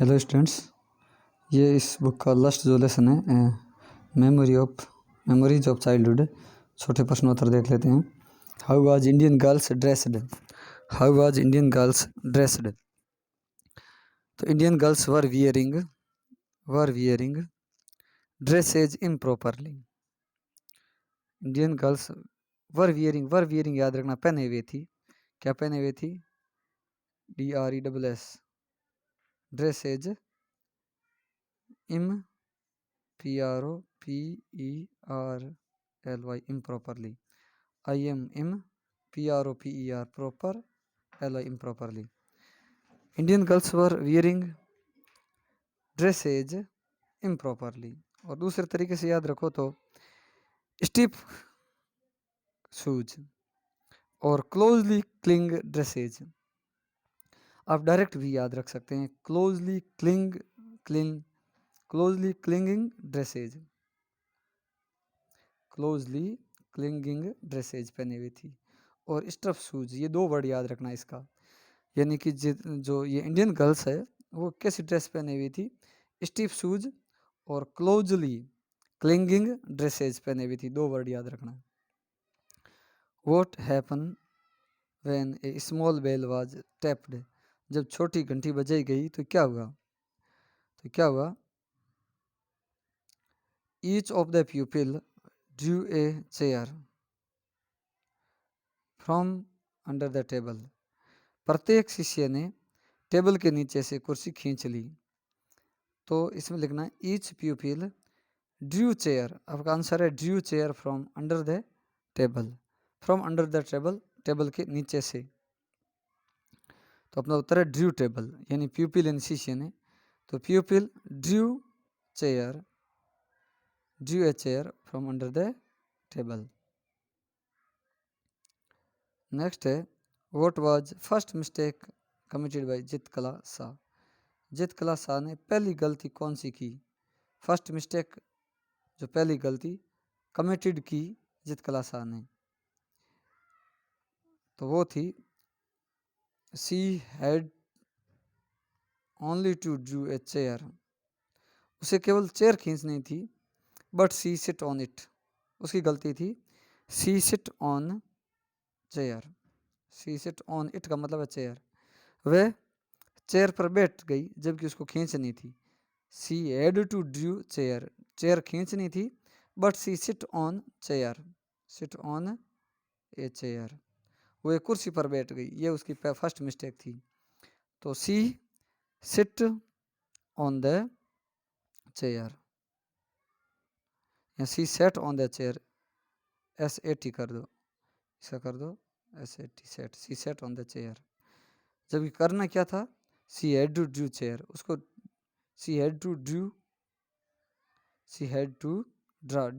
Hello students, ये इस book का लास्ट जो लेसन है मेमोरीज ऑफ चाइल्डहुड। छोटे प्रश्नोत्तर देख लेते हैं। How was Indian girls dressed? How was Indian girls dressed? तो Indian girls were wearing dresses improperly. Indian girls were wearing याद रखना, पहने हुए थी। क्या पहने हुए थी? DRESS, dresses PROPERLY improperly. PROPER proper, LY improperly. Indian girls were wearing dresses improperly. और दूसरे तरीके से याद रखो तो स्टिफ शूज और क्लोजली क्लिंग ड्रेसेज। आप डायरेक्ट भी याद रख सकते हैं, closely clinging dresses, closely clinging dresses पहने हुई थी। और स्टफ शूज, ये दो वर्ड याद रखना इसका। यानी कि जो ये इंडियन गर्ल्स है वो कैसी ड्रेस पहने हुई थी? स्टिफ शूज और क्लोजली क्लिंगिंग ड्रेसेज पहने हुई थी। दो वर्ड याद रखना। What happen when a small bell was tapped? जब छोटी घंटी बजाई गई तो क्या हुआ? Each of the pupil drew a chair from under the table. प्रत्येक शिष्य ने टेबल के नीचे से कुर्सी खींच ली। तो इसमें लिखना है ईच प्यूपिल ड्रू चेयर। आपका आंसर है Drew chair from under the table. From under the table, table के नीचे से। तो अपना उत्तर है ड्रू टेबल, यानी प्यूपिल यानी शिष्य ने। तो pupil drew a chair from under the table. Next है what was first mistake committed by Jitkala Shah? Jitkala Shah ने पहली गलती कौन सी की? फर्स्ट मिस्टेक, जो पहली गलती कमिटेड की जितकला शाह ने, तो वो थी she had only to drew a chair. उसे केवल चेयर खींचनी थी, but she sit on it. उसकी गलती थी she sit on chair. She sit on it का मतलब है चेयर। वह चेयर पर बैठ गई जबकि उसको खींचनी थी। She had to drew chair, chair खींचनी थी, but she sit on chair, sit on a chair. वो एक कुर्सी पर बैठ गई, ये उसकी फर्स्ट मिस्टेक थी। तो she sit on the chair, या she set on the chair, SAT कर दो, इसका कर दो SAT, set. She set on the chair. जबकि करना क्या था? She had to drew chair. उसको she had to draw,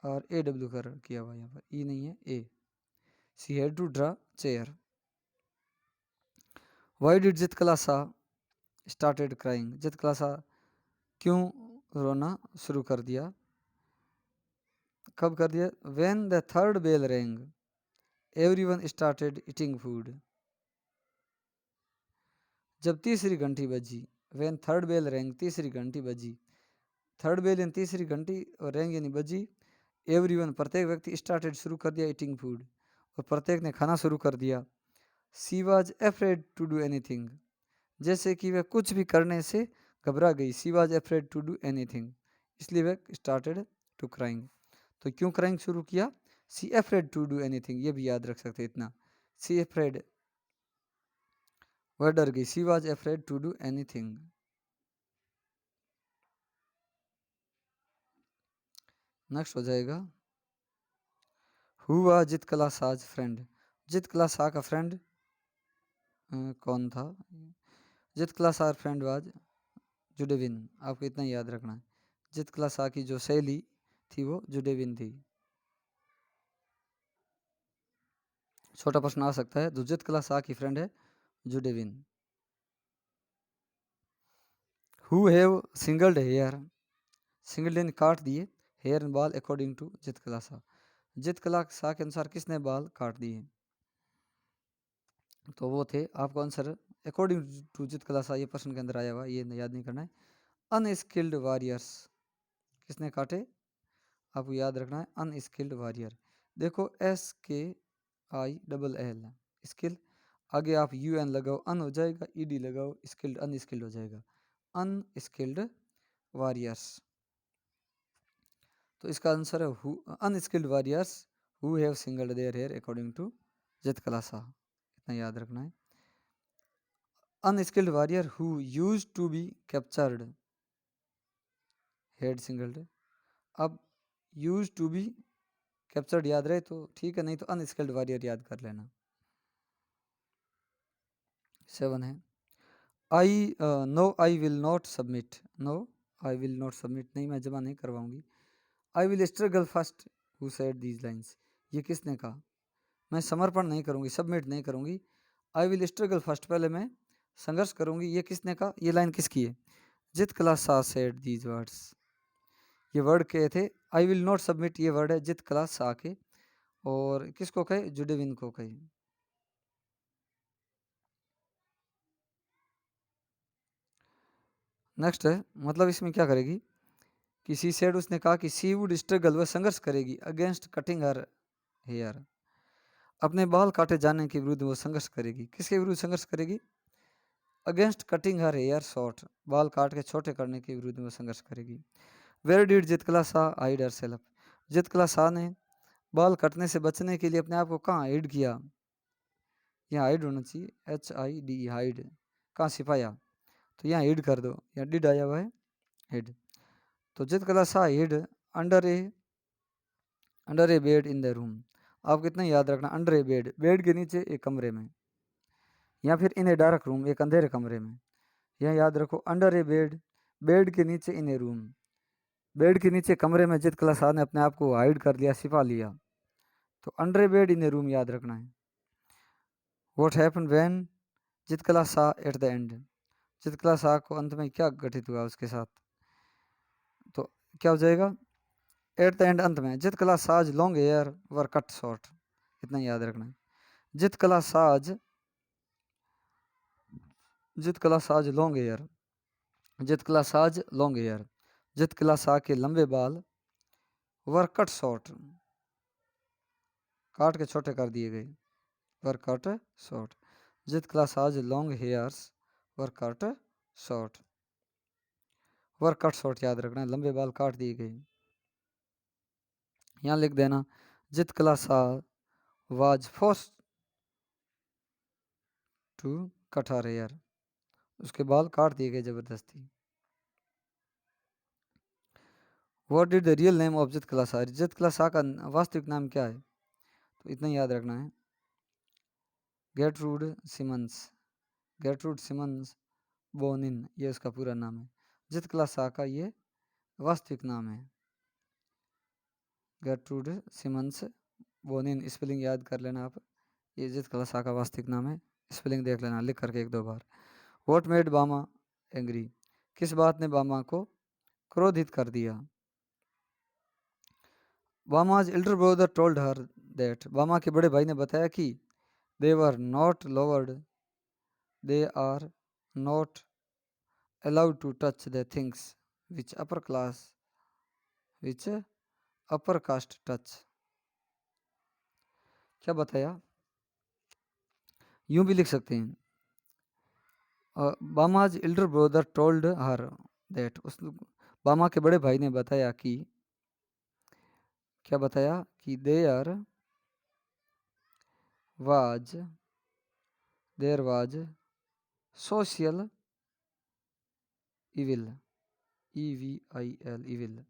DRAW कर किया हुआ यहाँ पर, ई नहीं है, A. She had to draw chair. Why did Jitkala Shah started crying? Jitkala Shah क्यों रोना शुरू कर दिया? कब कर दिया? When the third bell rang everyone started eating food. जब तीसरी घंटी बजी। व्हेन थर्ड बेल रैंग, तीसरी घंटी बजी। थर्ड बेल यानी तीसरी घंटी, और रैंग यानी बजी। एवरीवन प्रत्येक व्यक्ति, स्टार्टेड शुरू कर दिया, ईटिंग फूड और प्रत्येक ने खाना शुरू कर दिया। She was afraid to do anything, जैसे कि वह कुछ भी करने से घबरा गई। She was afraid to do anything, इसलिए वह स्टार्टेड टू क्राइंग। तो क्यों क्राइंग शुरू किया? सी एफ्रेड टू डू एनीथिंग, ये भी याद रख सकते इतना। सी एफ्रेड, वह डर गई। She was afraid to do anything. Next हो जाएगा who was Zitkala Sa's friend? Zitkala Sa का फ्रेंड कौन था? Zitkala Sa friend was Judewin. आपको इतना याद रखना है, जितकला शाह की जो सहेली थी वो जुडेविन थी। छोटा प्रश्न आ सकता है, जो जितकला शाह की फ्रेंड है जुडेविन। Who have shingled hair? Shingled यानी काट दिए, हेयर एंड बाल अकॉर्डिंग टू जितकला शाह। जितकला शाह के अनुसार किसने बाल काट दिए? तो वो थे, आपका answer according to Zitkala सा, ये प्रश्न के अंदर आया हुआ, ये याद नहीं करना है। अनस्किल्ड वॉरियर्स किसने काटे, आपको याद रखना है, अनस्किल्ड वॉरियर। देखो SKILL स्किल, आगे आप UN लगाओ, अन हो जाएगा, ED लगाओ, स्किल्ड अनस्किल्ड हो जाएगा, अनस्किल्ड वॉरियर्स। तो इसका आंसर है unskilled warriors who have shingled their hair according to Zitkala Sa, इतना याद रखना है। Unskilled warrior who use to be captured had shingled. अब यूज टू बी कैप्चर्ड याद रहे तो ठीक है, नहीं तो अनस्किल्ड वॉरियर याद कर लेना। 7 है, no I will not submit, no I will not submit, नहीं मैं जमा नहीं करवाऊंगी। I will struggle first who said these lines, ये किसने कहा, मैं समर्पण नहीं करूंगी, सबमिट नहीं करूंगी, आई विल स्ट्रगल फर्स्ट, पहले मैं संघर्ष करूंगी, ये किसने कहा, ये लाइन किसकी है, जित कला सा सेड दीज वर्ड्स। ये वर्ड के थे, आई विल नॉट सबमिट ये वर्ड है जित कला सा के, और किसको कहे, जुडेविन को कहे। नेक्स्ट है, मतलब इसमें क्या करेगी कि सी सेड, उसने कहा कि सी वुड स्ट्रगल, वह संघर्ष करेगी, अगेंस्ट कटिंग हर हेयर, अपने बाल काटे जाने के विरुद्ध वो संघर्ष करेगी, किसके विरुद्ध संघर्ष करेगी, against cutting her hair short, बाल काट के छोटे करने के विरुद्ध वो संघर्ष करेगी। Where did Jitkala Shah hide herself, Jitkala Shah ने बाल कटने से बचने के लिए अपने आप को कहाँ हाइड किया, यहाँ हाइड होना चाहिए, HID हाइड, कहाँ छिपाया, तो यहाँ हिड कर दो, यहाँ डिड आया हुआ है हिड। तो Jitkala Shah hid under a bed in the room, आप कितना याद रखना, अंडर ए बेड, बेड के नीचे एक कमरे में, या फिर इन ए डार्क रूम, एक अंधेरे कमरे में, यह याद रखो, अंडर ए बेड, बेड के नीचे इन ए रूम, बेड के नीचे कमरे में जित कला शाह ने अपने आप को हाइड कर लिया, छिपा लिया, तो under a bed in A room याद रखना है। व्हाट हैपन व्हेन जित कला शाह एट द एंड, जित कला शाह को अंत में क्या घटित हुआ उसके साथ, तो क्या हो जाएगा, एट द एंड अंत में, जित कला साज लॉन्ग हेयर वर कट शॉर्ट, इतना याद रखना है। जित कला साज, जित कला साज लॉन्ग हेयर, जित कला साज लॉन्ग हेयर, जित कला शाह के लंबे बाल, वर कट शॉर्ट, काट के छोटे कर दिए गए, वर कट शॉर्ट, जित कला साज लॉन्ग हेयर्स वर कट शॉर्ट, वर कट शॉर्ट याद रखना है, लंबे बाल काट दिए गए। यहाँ लिख देना, Zitkala Sa was forced to cut her hair, उसके बाल काट दिए गए जबरदस्ती। What did the real name of Zitkala Shah, जित कला शाह का वास्तविक नाम क्या है, तो इतना याद रखना है, गेटरूड सिमंस, गेटरूड सिमंस बोनिन, ये उसका पूरा नाम है, जित कला शाह का ये वास्तविक नाम है, गेटरूड सिमंस बोनिन, स्पेलिंग याद कर लेना आप, ये जित कला शाह का वास्तविक नाम है, स्पेलिंग देख लेना लिख करके एक दो बार। व्हाट मेड बामा एंग्री, किस बात ने बामा को क्रोधित कर दिया, Bama's elder brother told her that, Bama के बड़े भाई ने बताया कि they were not lowered, they are not allowed to touch the things which upper class, which upper caste touch, क्या बताया, यूं भी लिख सकते हैं, Bama's elder brother told her that, उस बामा के बड़े भाई ने बताया कि, क्या बताया कि there was, there was social evil, EVIL evil,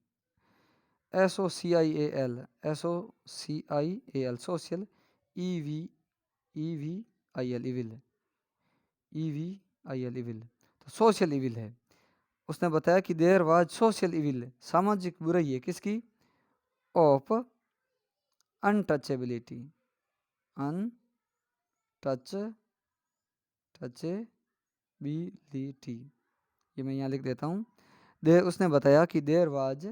SOCIAL, SOCIAL social, EVIL evil, EVIL evil, तो सोशल इविल है। उसने बताया कि देयर वाज सोशल इविल, सामाजिक बुराई है किसकी, ऑफ अनटचेबिलिटी, अनटचेबिलिटी, ये मैं यहाँ लिख देता हूँ, उसने बताया कि there was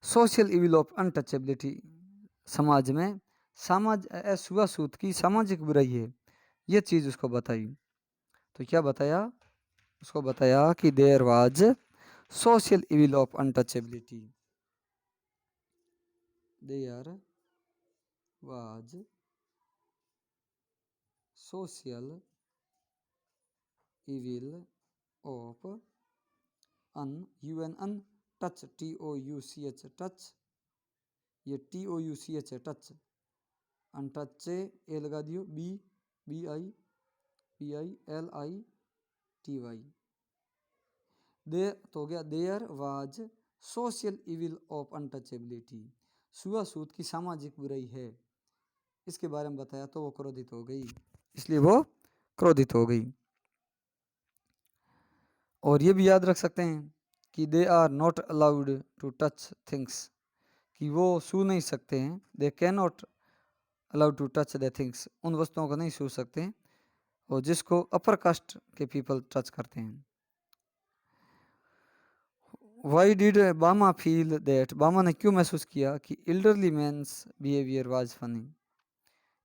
social evil of untouchability, समाज में अछूआछूत की सामाजिक बुराई है, ये चीज़ उसको बताई। तो क्या बताया? उसको बताया कि there was social evil of untouchability. There was social evil of un touch, TOUCH touch, ये TOUCH है टच, अनटचे ए लगा दियो, BIPILITY, दे तो हो गया there was social evil of untouchability, छुआछूत की सामाजिक बुराई है, इसके बारे में बताया तो वो क्रोधित हो गई, इसलिए वो क्रोधित हो गई। और ये भी याद रख सकते हैं कि they are not allowed to touch things, कि वो छू नहीं सकते हैं, they can not allowed to touch the things, उन वस्तुओं को नहीं छू सकते हैं और जिसको अपर कास्ट के पीपल टच करते हैं। Why did Bama feel that, Bama ने क्यों महसूस किया कि elderly man's behaviour was funny,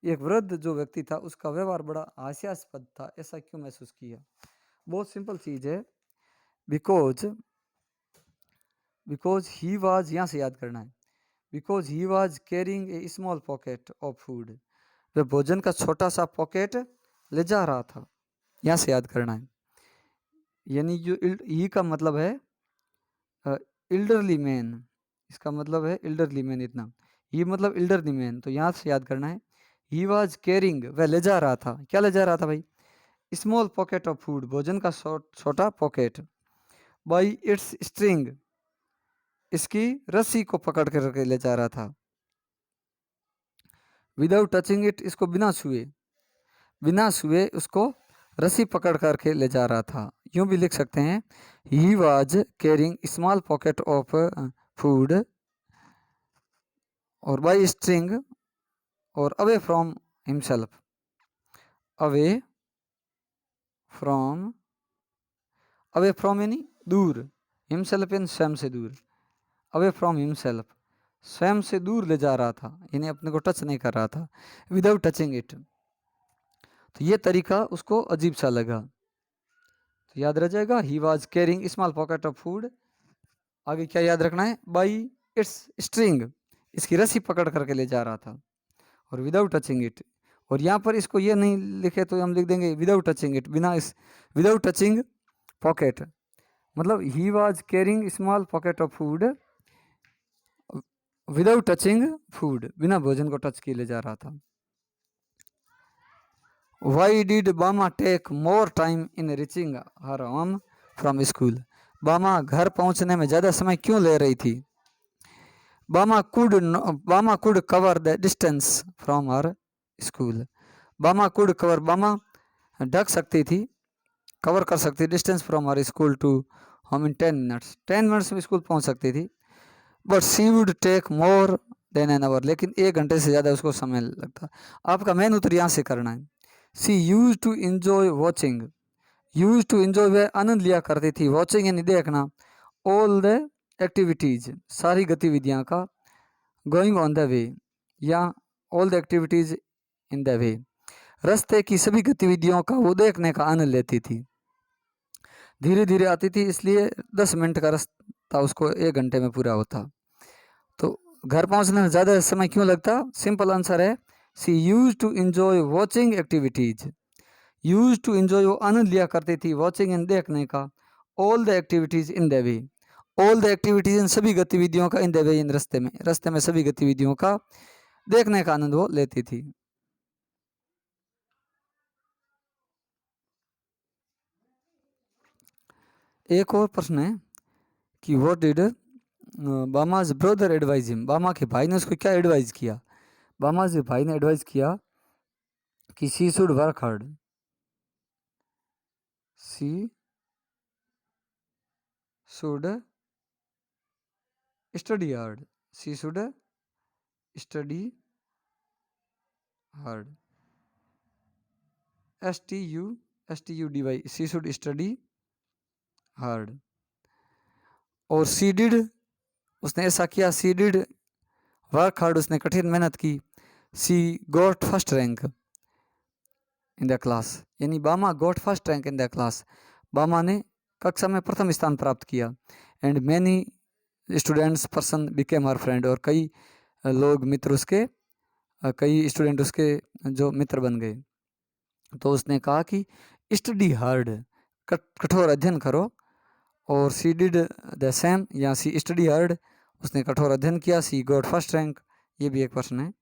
एक वृद्ध जो व्यक्ति था उसका व्यवहार बड़ा हास्यास्पद था, ऐसा क्यों महसूस किया? बहुत सिंपल चीज है, बिकॉज बिकॉज ही वाज, यहाँ से याद करना है, because he was carrying a small pocket of food, वह भोजन का छोटा सा पॉकेट ले जा रहा था, यहाँ से याद करना है। यानी जो ही का मतलब है एल्डरली मैन, इसका मतलब है एल्डरली मैन, इतना ये मतलब एल्डरली मैन, तो यहाँ से याद करना है ही वाज कैरिंग, वह ले जा रहा था, क्या ले जा रहा था भाई? स्मॉल पॉकेट ऑफ फूड, भोजन का छोटा पॉकेट, बाई इट्स स्ट्रिंग, इसकी रस्सी को पकड़ कर ले जा रहा था, विदाउट टचिंग इट, इसको बिना छुए उसको रस्सी पकड़ करके ले जा रहा था। यूं भी लिख सकते हैं he was carrying small pocket of food, और बाई स्ट्रिंग, और away from himself, away from, away from यानी दूर, हिमसेल्फ यानी स्वयं से दूर, अवे फ्रॉम हिमसेल्फ, स्वयं से दूर ले जा रहा था, यानी अपने को टच नहीं कर रहा था, विदाउट टचिंग इट, तो ये तरीका उसको अजीब सा लगा। तो याद रह जाएगा ही was carrying small pocket of food, आगे क्या याद रखना है? बाई इट्स स्ट्रिंग, इसकी रस्सी पकड़ करके ले जा रहा था, और विदाउट टचिंग इट, और यहाँ पर इसको ये नहीं लिखे तो हम लिख देंगे विदाउट टचिंग इट, बिना इस विदाउट टचिंग पॉकेट, मतलब ही was carrying small pocket of food without touching food, बिना भोजन को टच किए ले जा रहा था। Why did Bama take more time in reaching her home from school, Bama घर पहुंचने में ज़्यादा समय क्यों ले रही थी? Bama could cover the distance from her school, Bama could cover, Bama ढक सकती थी, कवर कर सकती थी distance from her school to home in 10 minutes, 10 minutes में स्कूल पहुंच सकती थी, but she would take more than an hour, लेकिन 1 घंटे से ज़्यादा उसको समय लगता। आपका मेन उत्तर यहाँ से करना है, she use to enjoy watching, use to enjoy वह आनंद लिया करती थी, वॉचिंग यानी देखना, ऑल द एक्टिविटीज, सारी गतिविधियाँ का, गोइंग ऑन द वे, या all the activities in the वे, रास्ते की सभी गतिविधियों का वो देखने का आनंद लेती थी, धीरे धीरे आती थी इसलिए 10 मिनट का रास्ता उसको 1 घंटे में पूरा होता। तो घर पहुंचने में ज़्यादा समय क्यों लगता? सिंपल आंसर है she use to enjoy watching activities, use to enjoy वो आनंद लिया करती थी, वॉचिंग इन देखने का, all the activities in the way, all the activities इन सभी गतिविधियों का, इन द वे इन रास्ते में सभी गतिविधियों का देखने का आनंद वो लेती थी। एक और प्रश्न है कि what did Bama's brother advise him, Bama के भाई ने उसको क्या एडवाइज किया? बामा के भाई ने एडवाइज किया कि she should work hard, she should study hard, she should study hard, STUDY, she should study hard, और सी डिड, उसने ऐसा किया, सी डिड वर्क हार्ड, उसने कठिन मेहनत की, she got first rank, in the class, यानी Bama got first rank in the class, Bama ने कक्षा में प्रथम स्थान प्राप्त किया। And many students person became her friend, और कई लोग मित्र उसके, कई स्टूडेंट उसके जो मित्र बन गए। तो उसने कहा कि स्टडी हार्ड, कठोर अध्ययन करो, और सी डिड द सेम, या सी स्टडी हार्ड, उसने कठोर अध्ययन किया, सी गॉट फर्स्ट रैंक, ये भी एक प्रश्न है।